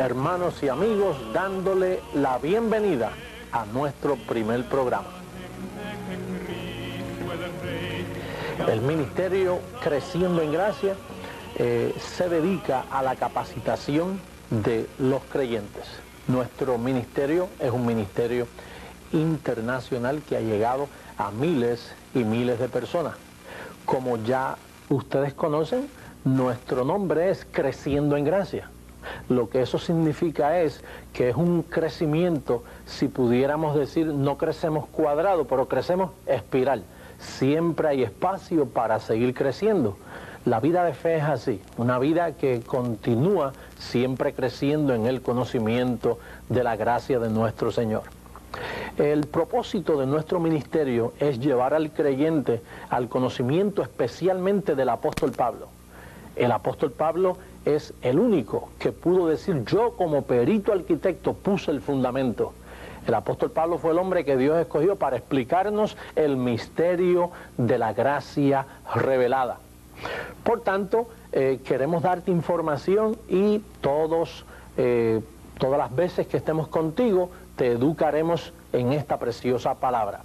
hermanos y amigos, dándole la bienvenida a nuestro primer programa. El ministerio Creciendo en Gracia se dedica a la capacitación de los creyentes. Nuestro ministerio es un ministerio internacional que ha llegado a miles y miles de personas. Como ya ustedes conocen, nuestro nombre es Creciendo en Gracia. Lo que eso significa es que es un crecimiento, si pudiéramos decir, no crecemos cuadrado, pero crecemos espiral. Siempre hay espacio para seguir creciendo. La vida de fe es así, una vida que continúa siempre creciendo en el conocimiento de la gracia de nuestro Señor. El propósito de nuestro ministerio es llevar al creyente al conocimiento especialmente del apóstol Pablo. El apóstol Pablo es el único que pudo decir: yo como perito arquitecto puse el fundamento. El apóstol Pablo fue el hombre que Dios escogió para explicarnos el misterio de la gracia revelada. Por tanto, queremos darte información y todas las veces que estemos contigo te educaremos en esta preciosa palabra.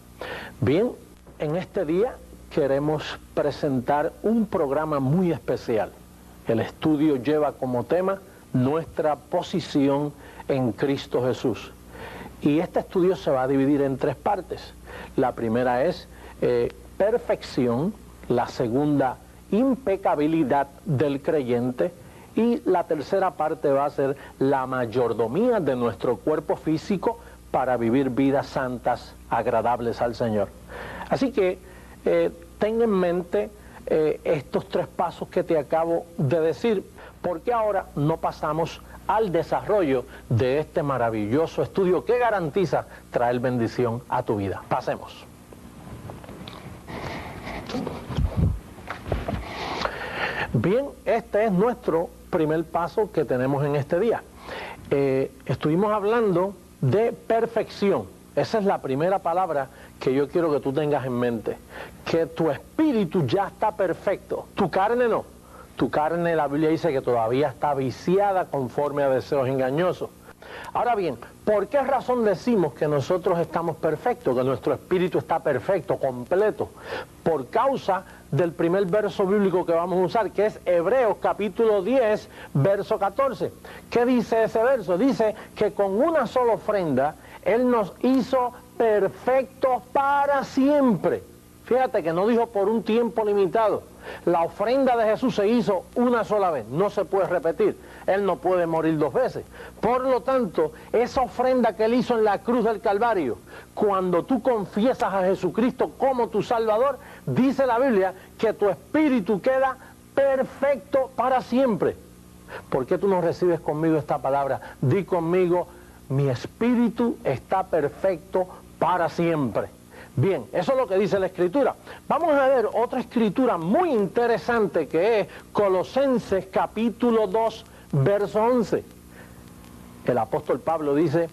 Bien, en este día queremos presentar un programa muy especial. El estudio lleva como tema nuestra posición en Cristo Jesús. Y este estudio se va a dividir en tres partes. La primera es perfección, la segunda impecabilidad del creyente y la tercera parte va a ser la mayordomía de nuestro cuerpo físico para vivir vidas santas, agradables al Señor. Así que ten en mente estos tres pasos que te acabo de decir, porque ahora no pasamos al desarrollo de este maravilloso estudio que garantiza traer bendición a tu vida. Pasemos. Bien, este es nuestro primer paso que tenemos en este día. Estuvimos hablando de perfección. Esa es la primera palabra que yo quiero que tú tengas en mente. Que tu espíritu ya está perfecto. Tu carne no. Tu carne, la Biblia dice que todavía está viciada conforme a deseos engañosos. Ahora bien, ¿por qué razón decimos que nosotros estamos perfectos, que nuestro espíritu está perfecto, completo? Por causa del primer verso bíblico que vamos a usar, que es Hebreos capítulo 10, verso 14. ¿Qué dice ese verso? Dice que con una sola ofrenda Él nos hizo perfectos para siempre. Fíjate que no dijo por un tiempo limitado. La ofrenda de Jesús se hizo una sola vez, no se puede repetir. Él no puede morir dos veces. Por lo tanto, esa ofrenda que Él hizo en la cruz del Calvario, cuando tú confiesas a Jesucristo como tu Salvador, dice la Biblia que tu espíritu queda perfecto para siempre. ¿Por qué tú no recibes conmigo esta palabra? Di conmigo: mi espíritu está perfecto para siempre. Bien, eso es lo que dice la Escritura. Vamos a ver otra Escritura muy interesante que es Colosenses capítulo 2, verso 11. El apóstol Pablo dice: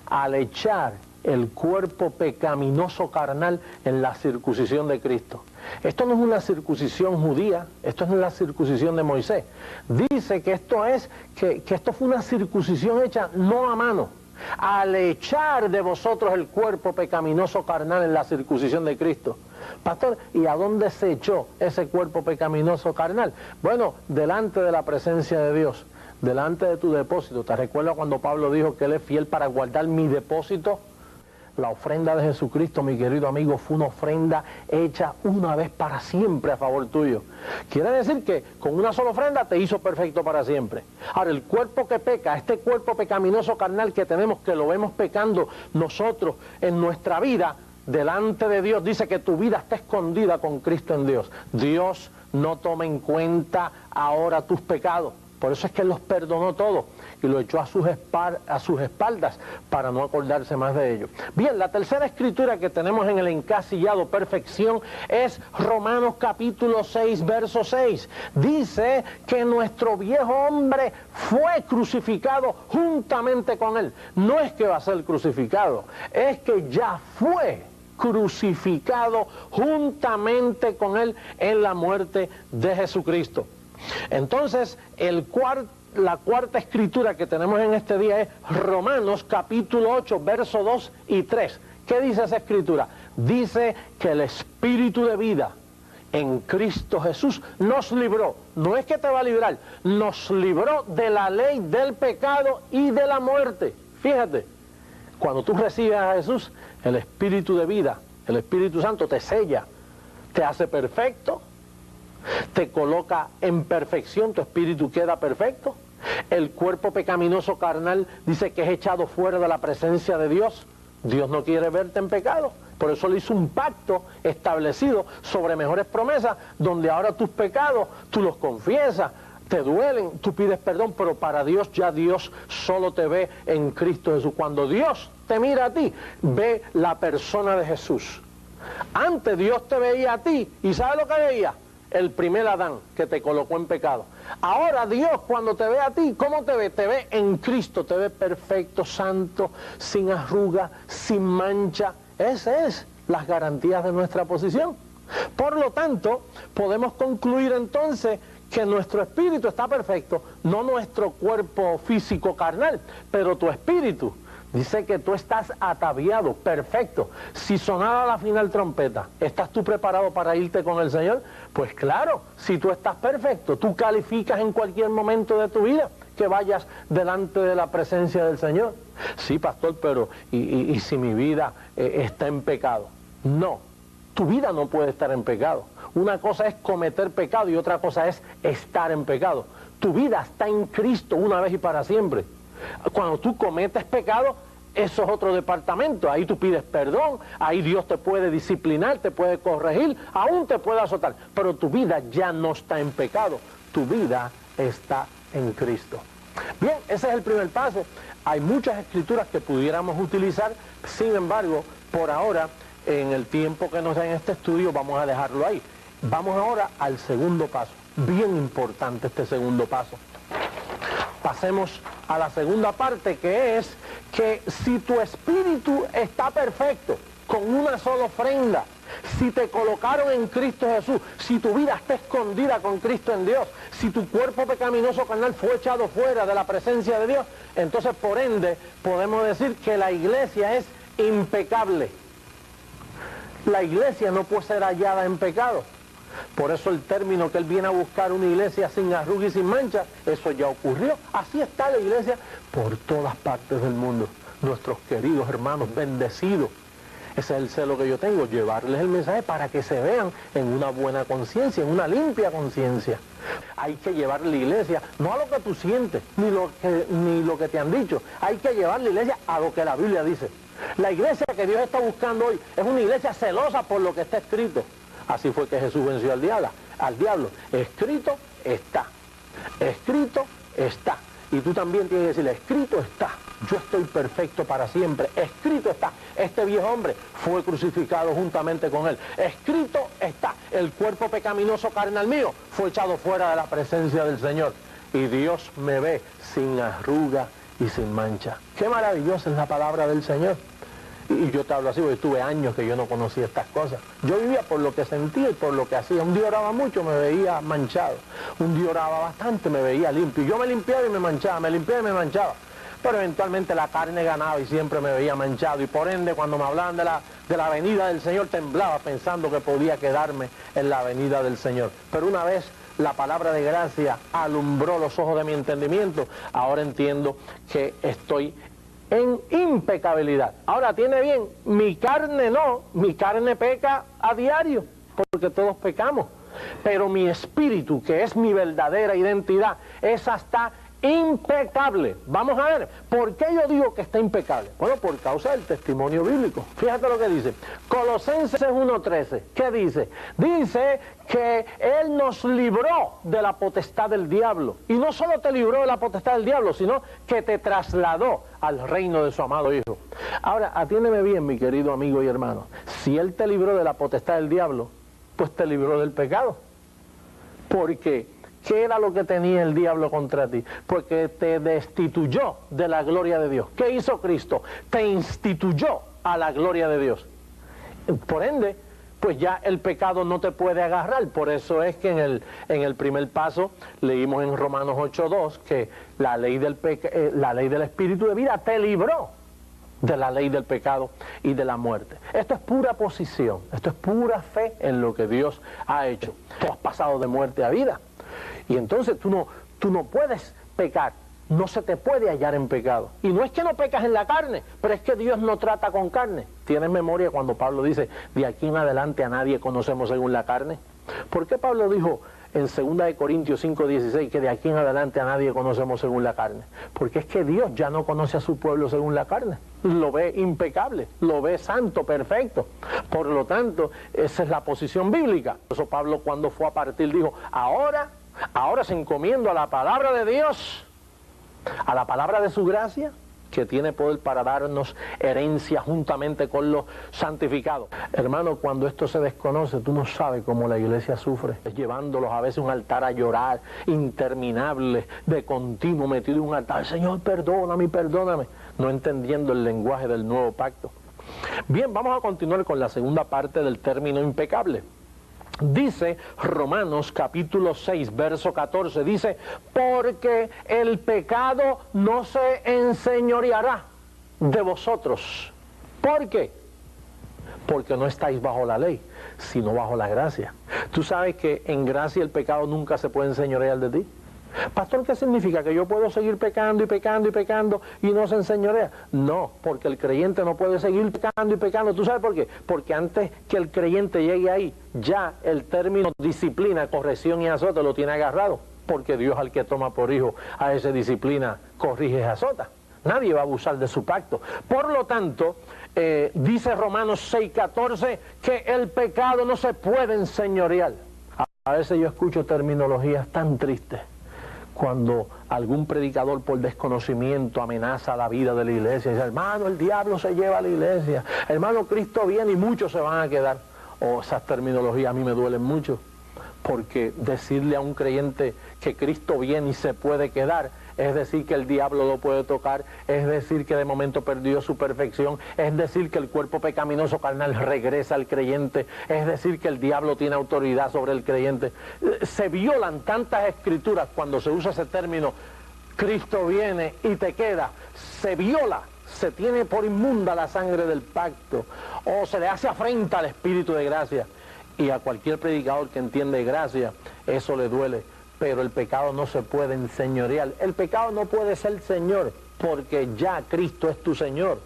al echar el cuerpo pecaminoso carnal en la circuncisión de Cristo. Esto no es una circuncisión judía, esto no es la circuncisión de Moisés. Dice que esto fue una circuncisión hecha no a mano. Al echar de vosotros el cuerpo pecaminoso carnal en la circuncisión de Cristo. Pastor, ¿y a dónde se echó ese cuerpo pecaminoso carnal? Bueno, delante de la presencia de Dios, delante de tu depósito. ¿Te recuerdas cuando Pablo dijo que Él es fiel para guardar mi depósito? La ofrenda de Jesucristo, mi querido amigo, fue una ofrenda hecha una vez para siempre a favor tuyo. Quiere decir que con una sola ofrenda te hizo perfecto para siempre. Ahora, el cuerpo que peca, este cuerpo pecaminoso carnal que tenemos, que lo vemos pecando nosotros en nuestra vida, delante de Dios, dice que tu vida está escondida con Cristo en Dios. Dios no toma en cuenta ahora tus pecados. Por eso es que Él los perdonó todos y lo echó a sus espaldas para no acordarse más de ellos. Bien, la tercera escritura que tenemos en el encasillado perfección es Romanos capítulo 6, verso 6. Dice que nuestro viejo hombre fue crucificado juntamente con Él. No es que va a ser crucificado, es que ya fue crucificado juntamente con Él en la muerte de Jesucristo. Entonces, el la cuarta escritura que tenemos en este día es Romanos capítulo 8, versos 2 y 3. ¿Qué dice esa escritura? Dice que el Espíritu de vida en Cristo Jesús nos libró. No es que te va a librar, nos libró de la ley del pecado y de la muerte. Fíjate, cuando tú recibes a Jesús, el Espíritu de vida, el Espíritu Santo te sella, te hace perfecto, te coloca en perfección, tu espíritu queda perfecto. El cuerpo pecaminoso carnal dice que es echado fuera de la presencia de Dios. Dios no quiere verte en pecado. Por eso le hizo un pacto establecido sobre mejores promesas, donde ahora tus pecados, tú los confiesas, te duelen, tú pides perdón, pero para Dios ya Dios solo te ve en Cristo Jesús. Cuando Dios te mira a ti, ve la persona de Jesús. Antes Dios te veía a ti, ¿y ¿sabes lo que veía? El primer Adán que te colocó en pecado. Ahora Dios cuando te ve a ti, ¿cómo te ve? Te ve en Cristo, te ve perfecto, santo, sin arruga, sin mancha. Esa es las garantías de nuestra posición. Por lo tanto, podemos concluir entonces que nuestro espíritu está perfecto, no nuestro cuerpo físico carnal, pero tu espíritu. Dice que tú estás ataviado, perfecto. Si sonara la final trompeta, ¿estás tú preparado para irte con el Señor? Pues claro, si tú estás perfecto, tú calificas en cualquier momento de tu vida que vayas delante de la presencia del Señor. Sí, pastor, pero ¿y si mi vida está en pecado? No, tu vida no puede estar en pecado. Una cosa es cometer pecado y otra cosa es estar en pecado. Tu vida está en Cristo una vez y para siempre. Cuando tú cometes pecado, eso es otro departamento. Ahí tú pides perdón, ahí Dios te puede disciplinar, te puede corregir, aún te puede azotar. Pero tu vida ya no está en pecado, tu vida está en Cristo. Bien, ese es el primer paso. Hay muchas escrituras que pudiéramos utilizar, sin embargo, por ahora, en el tiempo que nos da en este estudio, vamos a dejarlo ahí. Vamos ahora al segundo paso. Bien importante este segundo paso. Pasemos a la segunda parte, que es que si tu espíritu está perfecto, con una sola ofrenda, si te colocaron en Cristo Jesús, si tu vida está escondida con Cristo en Dios, si tu cuerpo pecaminoso carnal fue echado fuera de la presencia de Dios, entonces por ende podemos decir que la iglesia es impecable. La iglesia no puede ser hallada en pecado. Por eso el término que él viene a buscar, una iglesia sin arruga y sin mancha, eso ya ocurrió. Así está la iglesia por todas partes del mundo. Nuestros queridos hermanos bendecidos. Ese es el celo que yo tengo, llevarles el mensaje para que se vean en una buena conciencia, en una limpia conciencia. Hay que llevar la iglesia, no a lo que tú sientes, ni lo que te han dicho. Hay que llevar la iglesia a lo que la Biblia dice. La iglesia que Dios está buscando hoy es una iglesia celosa por lo que está escrito. Así fue que Jesús venció al diablo. Escrito está. Escrito está. Y tú también tienes que decirle, escrito está. Yo estoy perfecto para siempre. Escrito está. Este viejo hombre fue crucificado juntamente con él. Escrito está. El cuerpo pecaminoso carnal mío fue echado fuera de la presencia del Señor. Y Dios me ve sin arruga y sin mancha. Qué maravillosa es la palabra del Señor. Y yo te hablo así, porque estuve años que yo no conocía estas cosas. Yo vivía por lo que sentía y por lo que hacía. Un día oraba mucho, me veía manchado. Un día oraba bastante, me veía limpio. Y yo me limpiaba y me manchaba, me limpiaba y me manchaba. Pero eventualmente la carne ganaba y siempre me veía manchado. Y por ende, cuando me hablaban de la venida del Señor, temblaba pensando que podía quedarme en la venida del Señor. Pero una vez la palabra de gracia alumbró los ojos de mi entendimiento, ahora entiendo que estoy en impecabilidad. Ahora, tiene bien, mi carne no, mi carne peca a diario, porque todos pecamos, pero mi espíritu, que es mi verdadera identidad, esa está impecable. Vamos a ver, ¿por qué yo digo que está impecable? Bueno, por causa del testimonio bíblico. Fíjate lo que dice Colosenses 1:13. ¿Qué dice? Dice que Él nos libró de la potestad del diablo. Y no solo te libró de la potestad del diablo, sino que te trasladó al reino de su amado Hijo. Ahora, atiéndeme bien, mi querido amigo y hermano. Si Él te libró de la potestad del diablo, pues te libró del pecado. Porque ¿qué era lo que tenía el diablo contra ti? Porque te destituyó de la gloria de Dios. ¿Qué hizo Cristo? Te instituyó a la gloria de Dios. Por ende, pues ya el pecado no te puede agarrar. Por eso es que en el primer paso leímos en Romanos 8:2 que la ley del Espíritu de vida te libró de la ley del pecado y de la muerte. Esto es pura posición, esto es pura fe en lo que Dios ha hecho. Tú has pasado de muerte a vida. Y entonces tú no puedes pecar, no se te puede hallar en pecado. Y no es que no pecas en la carne, pero es que Dios no trata con carne. ¿Tienes memoria cuando Pablo dice, de aquí en adelante a nadie conocemos según la carne? ¿Por qué Pablo dijo en 2 Corintios 5:16 que de aquí en adelante a nadie conocemos según la carne? Porque es que Dios ya no conoce a su pueblo según la carne. Lo ve impecable, lo ve santo, perfecto. Por lo tanto, esa es la posición bíblica. Por eso Pablo, cuando fue a partir, dijo, ahora se encomiendo a la palabra de Dios, a la palabra de su gracia, que tiene poder para darnos herencia juntamente con los santificados. Hermano, cuando esto se desconoce, tú no sabes cómo la iglesia sufre, llevándolos a veces a un altar a llorar, interminable, de continuo, metido en un altar, Señor, perdóname, perdóname, no entendiendo el lenguaje del nuevo pacto. Bien, vamos a continuar con la segunda parte del término impecable. Dice Romanos capítulo 6, verso 14, dice, porque el pecado no se enseñoreará de vosotros. ¿Por qué? Porque no estáis bajo la ley, sino bajo la gracia. Tú sabes que en gracia el pecado nunca se puede enseñorear de ti. Pastor, ¿qué significa? ¿Que yo puedo seguir pecando y pecando y pecando y no se enseñorea? No, porque el creyente no puede seguir pecando y pecando. ¿Tú sabes por qué? Porque antes que el creyente llegue ahí, ya el término disciplina, corrección y azote lo tiene agarrado. Porque Dios al que toma por hijo a esa disciplina, corrige y azota. Nadie va a abusar de su pacto. Por lo tanto, dice Romanos 6:14 que el pecado no se puede enseñorear. A veces yo escucho terminologías tan tristes. Cuando algún predicador por desconocimiento amenaza la vida de la iglesia, dice, hermano, el diablo se lleva a la iglesia, hermano, Cristo viene y muchos se van a quedar. Esas terminologías a mí me duelen mucho, porque decirle a un creyente que Cristo viene y se puede quedar, es decir que el diablo lo puede tocar, es decir que de momento perdió su perfección, es decir que el cuerpo pecaminoso carnal regresa al creyente, es decir que el diablo tiene autoridad sobre el creyente. Se violan tantas escrituras cuando se usa ese término, Cristo viene y te queda, se viola, se tiene por inmunda la sangre del pacto, o se le hace afrenta al Espíritu de gracia, y a cualquier predicador que entiende gracia, eso le duele. Pero el pecado no se puede enseñorear. El pecado no puede ser Señor, porque ya Cristo es tu Señor.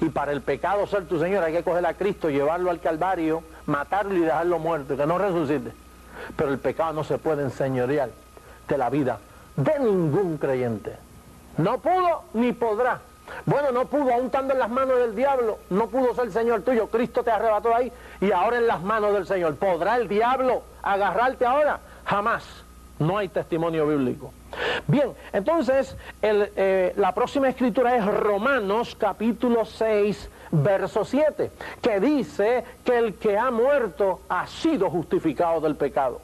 Y para el pecado ser tu Señor hay que coger a Cristo, llevarlo al Calvario, matarlo y dejarlo muerto, que no resucite. Pero el pecado no se puede enseñorear de la vida de ningún creyente. No pudo ni podrá. Bueno, no pudo, aún estando en las manos del diablo, no pudo ser Señor tuyo. Cristo te arrebató de ahí y ahora en las manos del Señor. ¿Podrá el diablo agarrarte ahora? Jamás. No hay testimonio bíblico. Bien, entonces la próxima escritura es Romanos capítulo 6, verso 7, que dice que el que ha muerto ha sido justificado del pecado.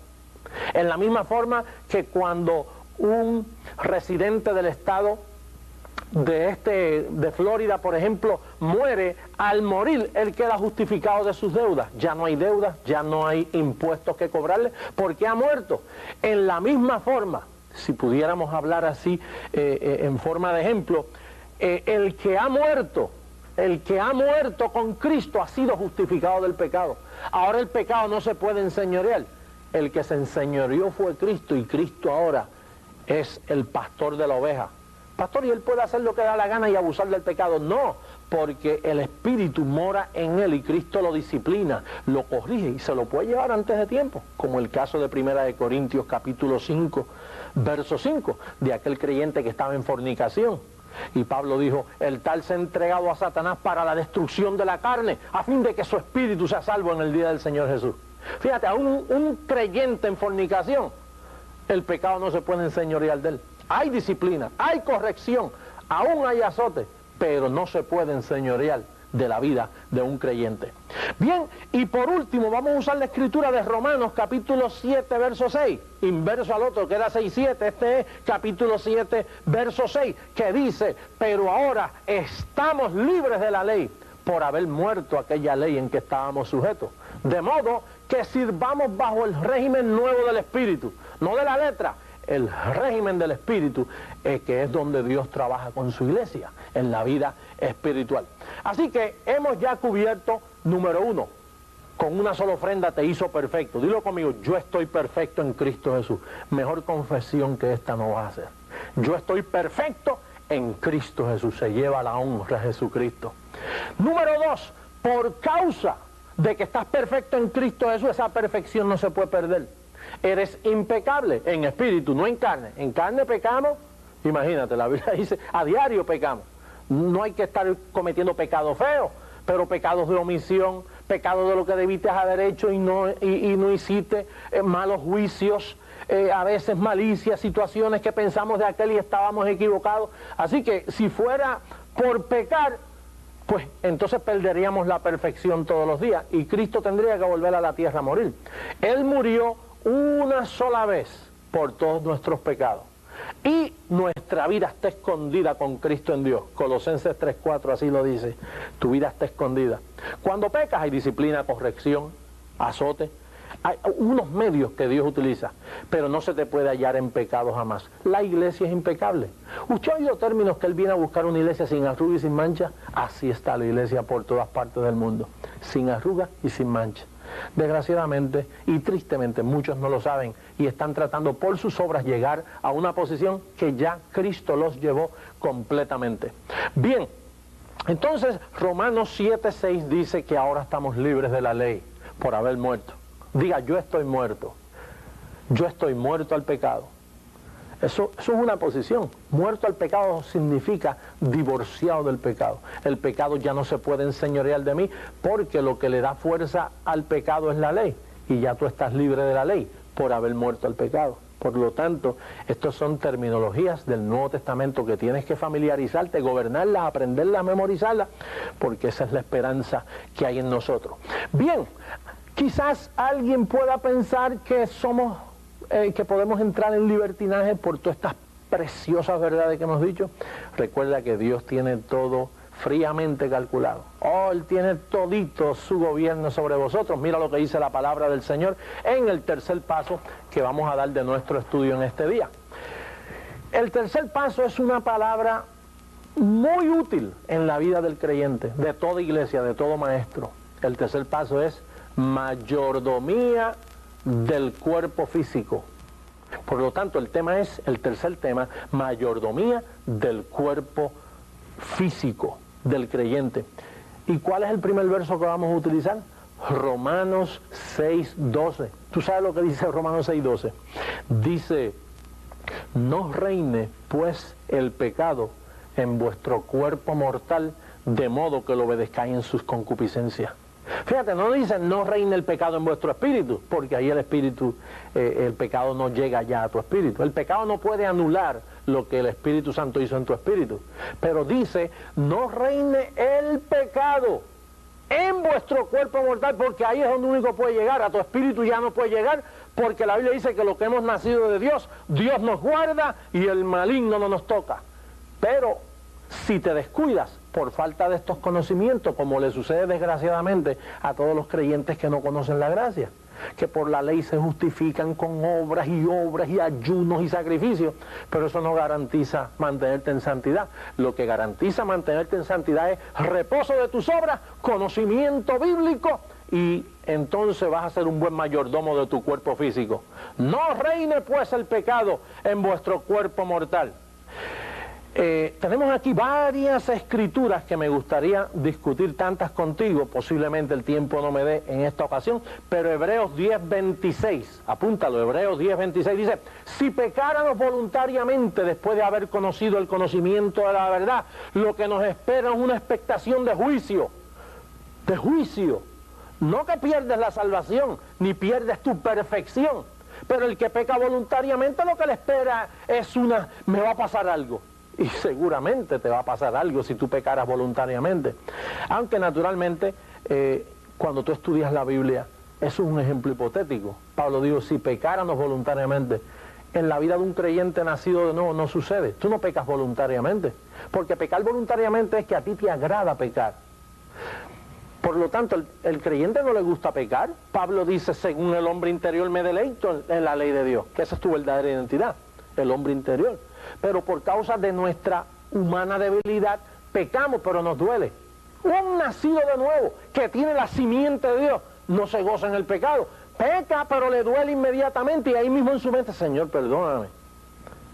En la misma forma que cuando un residente del estado de Florida, por ejemplo, muere, al morir él queda justificado de sus deudas. Ya no hay deudas, ya no hay impuestos que cobrarle, porque ha muerto. En la misma forma, si pudiéramos hablar así en forma de ejemplo, el que ha muerto con Cristo ha sido justificado del pecado. Ahora el pecado no se puede enseñorear. El que se enseñoreó fue Cristo, y Cristo ahora es el pastor de la oveja. Pastor, ¿y él puede hacer lo que da la gana y abusar del pecado? No, porque el Espíritu mora en él y Cristo lo disciplina, lo corrige y se lo puede llevar antes de tiempo, como el caso de 1 Corintios capítulo 5, verso 5, de aquel creyente que estaba en fornicación. Y Pablo dijo, el tal se ha entregado a Satanás para la destrucción de la carne, a fin de que su espíritu sea salvo en el día del Señor Jesús. Fíjate, a un creyente en fornicación, el pecado no se puede enseñorear de él. Hay disciplina, hay corrección, aún hay azote, pero no se puede enseñorear de la vida de un creyente. Bien, y por último vamos a usar la escritura de Romanos capítulo 7, verso 6, inverso al otro que era 6:7, este es capítulo 7, verso 6, que dice, pero ahora estamos libres de la ley por haber muerto aquella ley en que estábamos sujetos. De modo que sirvamos bajo el régimen nuevo del Espíritu, no de la letra, el régimen del Espíritu, que es donde Dios trabaja con su iglesia, en la vida espiritual. Así que hemos ya cubierto, número 1, con una sola ofrenda te hizo perfecto. Dilo conmigo, yo estoy perfecto en Cristo Jesús. Mejor confesión que esta no vas a hacer. Yo estoy perfecto en Cristo Jesús. Se lleva la honra a Jesucristo. Número 2, por causa de que estás perfecto en Cristo Jesús, esa perfección no se puede perder. Eres impecable en espíritu, no en carne. En carne pecamos, imagínate, la Biblia dice, a diario pecamos. No hay que estar cometiendo pecados feos, pero pecados de omisión, pecados de lo que debiste haber hecho y no hiciste, malos juicios, a veces malicias, situaciones que pensamos de aquel y estábamos equivocados. Así que si fuera por pecar, pues entonces perderíamos la perfección todos los días y Cristo tendría que volver a la tierra a morir. Él murió una sola vez por todos nuestros pecados. Y nuestra vida está escondida con Cristo en Dios. Colosenses 3:4 así lo dice. Tu vida está escondida. Cuando pecas hay disciplina, corrección, azote. Hay unos medios que Dios utiliza, pero no se te puede hallar en pecado jamás. La iglesia es impecable. ¿Usted ha oído términos que Él viene a buscar una iglesia sin arruga y sin mancha? Así está la iglesia por todas partes del mundo, sin arruga y sin mancha. Desgraciadamente y tristemente muchos no lo saben y están tratando por sus obras llegar a una posición que ya Cristo los llevó completamente. Bien, entonces Romanos 7:6 dice que ahora estamos libres de la ley por haber muerto. Diga, yo estoy muerto. Yo estoy muerto al pecado. Eso es una posición. Muerto al pecado significa divorciado del pecado. El pecado ya no se puede enseñorear de mí porque lo que le da fuerza al pecado es la ley. Y ya tú estás libre de la ley por haber muerto al pecado. Por lo tanto, estas son terminologías del Nuevo Testamento que tienes que familiarizarte, gobernarlas, aprenderlas, memorizarlas, porque esa es la esperanza que hay en nosotros. Bien, quizás alguien pueda pensar que que podemos entrar en libertinaje por todas estas preciosas verdades que hemos dicho. Recuerda que Dios tiene todo fríamente calculado. Oh, Él tiene todito su gobierno sobre vosotros. Mira lo que dice la palabra del Señor en el tercer paso que vamos a dar de nuestro estudio en este día. El tercer paso es una palabra muy útil en la vida del creyente, de toda iglesia, de todo maestro. El tercer paso es mayordomía del cuerpo físico. Por lo tanto, el tercer tema, mayordomía del cuerpo físico del creyente. ¿Y cuál es el primer verso que vamos a utilizar? Romanos 6:12. ¿Tú sabes lo que dice Romanos 6:12? Dice, no reine pues el pecado en vuestro cuerpo mortal, de modo que lo obedezcáis en sus concupiscencias. Fíjate, no dice no reine el pecado en vuestro espíritu, porque ahí el pecado no llega ya a tu espíritu. El pecado no puede anular lo que el Espíritu Santo hizo en tu espíritu. Pero dice, no reine el pecado en vuestro cuerpo mortal, porque ahí es donde único puede llegar. A tu espíritu ya no puede llegar, porque la Biblia dice que lo que hemos nacido de Dios, Dios nos guarda y el maligno no nos toca. Pero si te descuidas por falta de estos conocimientos, como le sucede desgraciadamente a todos los creyentes que no conocen la gracia, que por la ley se justifican con obras y ayunos y sacrificios, pero eso no garantiza mantenerte en santidad. Lo que garantiza mantenerte en santidad es reposo de tus obras, conocimiento bíblico, y entonces vas a ser un buen mayordomo de tu cuerpo físico. No reine pues el pecado en vuestro cuerpo mortal. Tenemos aquí varias escrituras que me gustaría discutir tantas contigo, posiblemente el tiempo no me dé en esta ocasión, pero Hebreos 10:26, apúntalo, Hebreos 10:26 dice, si pecáramos voluntariamente después de haber conocido el conocimiento de la verdad, lo que nos espera es una expectación de juicio, no que pierdes la salvación, ni pierdes tu perfección, pero el que peca voluntariamente lo que le espera es me va a pasar algo. Y seguramente te va a pasar algo si tú pecaras voluntariamente. Aunque naturalmente, cuando tú estudias la Biblia, eso es un ejemplo hipotético. Pablo dijo, si pecáramos voluntariamente, en la vida de un creyente nacido de nuevo no sucede. Tú no pecas voluntariamente. Porque pecar voluntariamente es que a ti te agrada pecar. Por lo tanto, el creyente no le gusta pecar. Pablo dice, según el hombre interior me deleito en la ley de Dios, que esa es tu verdadera identidad, el hombre interior. Pero por causa de nuestra humana debilidad, pecamos, pero nos duele. Un nacido de nuevo, que tiene la simiente de Dios, no se goza en el pecado. Peca, pero le duele inmediatamente, y ahí mismo en su mente, Señor, perdóname.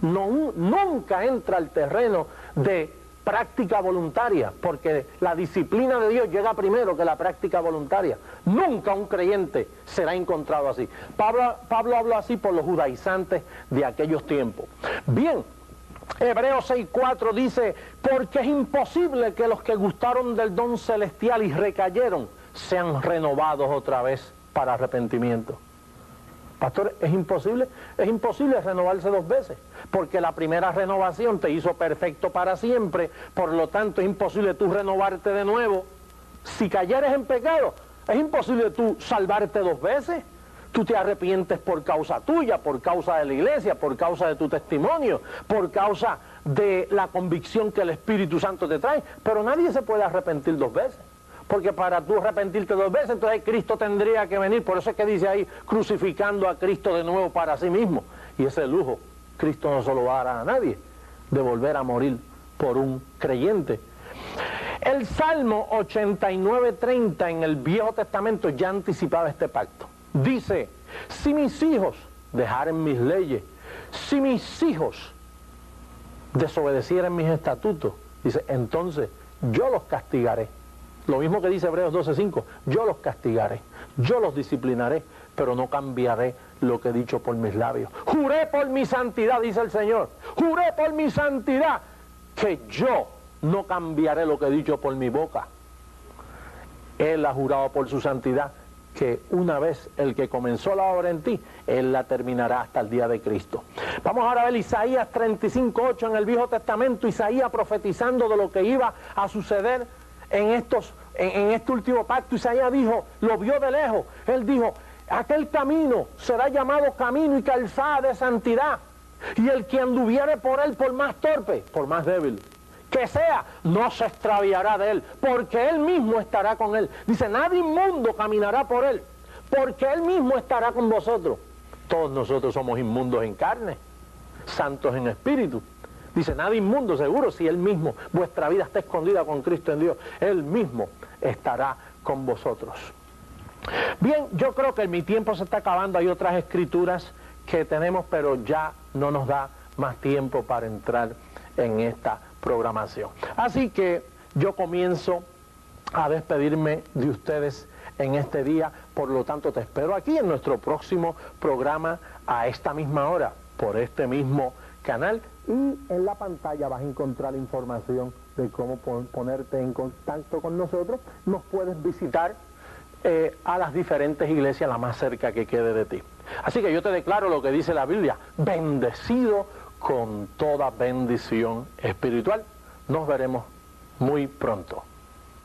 Nunca entra al terreno de práctica voluntaria, porque la disciplina de Dios llega primero que la práctica voluntaria. Nunca un creyente será encontrado así. Pablo habló así por los judaizantes de aquellos tiempos. Bien, Hebreos 6:4 dice, porque es imposible que los que gustaron del don celestial y recayeron sean renovados otra vez para arrepentimiento. Pastor, ¿es imposible? Es imposible renovarse dos veces, porque la primera renovación te hizo perfecto para siempre, por lo tanto es imposible tú renovarte de nuevo. Si cayeres en pecado, es imposible tú salvarte dos veces. Tú te arrepientes por causa tuya, por causa de la iglesia, por causa de tu testimonio, por causa de la convicción que el Espíritu Santo te trae, pero nadie se puede arrepentir dos veces. Porque para tú arrepentirte dos veces, entonces Cristo tendría que venir. Por eso es que dice ahí, crucificando a Cristo de nuevo para sí mismo. Y ese lujo, Cristo no se lo va a dar a nadie, de volver a morir por un creyente. El Salmo 89:30 en el Viejo Testamento ya anticipaba este pacto. Dice, si mis hijos dejaren mis leyes, si mis hijos desobedecieran mis estatutos, dice, entonces yo los castigaré. Lo mismo que dice Hebreos 12:5, yo los castigaré, yo los disciplinaré, pero no cambiaré lo que he dicho por mis labios. Juré por mi santidad, dice el Señor, juré por mi santidad, que yo no cambiaré lo que he dicho por mi boca. Él ha jurado por su santidad, que una vez el que comenzó la obra en ti, Él la terminará hasta el día de Cristo. Vamos ahora a ver Isaías 35:8 en el Viejo Testamento, Isaías profetizando de lo que iba a suceder en este último pacto. Isaías dijo, lo vio de lejos, él dijo, aquel camino será llamado camino y calzada de santidad, y el que anduviere por él, por más torpe, por más débil que sea, no se extraviará de él, porque él mismo estará con él. Dice, nadie inmundo caminará por él, porque él mismo estará con vosotros. Todos nosotros somos inmundos en carne, santos en espíritu. Dice, nada inmundo, seguro, si Él mismo, vuestra vida está escondida con Cristo en Dios, Él mismo estará con vosotros. Bien, yo creo que mi tiempo se está acabando, hay otras escrituras que tenemos, pero ya no nos da más tiempo para entrar en esta programación. Así que yo comienzo a despedirme de ustedes en este día, por lo tanto te espero aquí en nuestro próximo programa a esta misma hora, por este mismo canal, y en la pantalla vas a encontrar información de cómo ponerte en contacto con nosotros. Nos puedes visitar a las diferentes iglesias, la más cerca que quede de ti. Así que yo te declaro lo que dice la Biblia, bendecido con toda bendición espiritual. Nos veremos muy pronto.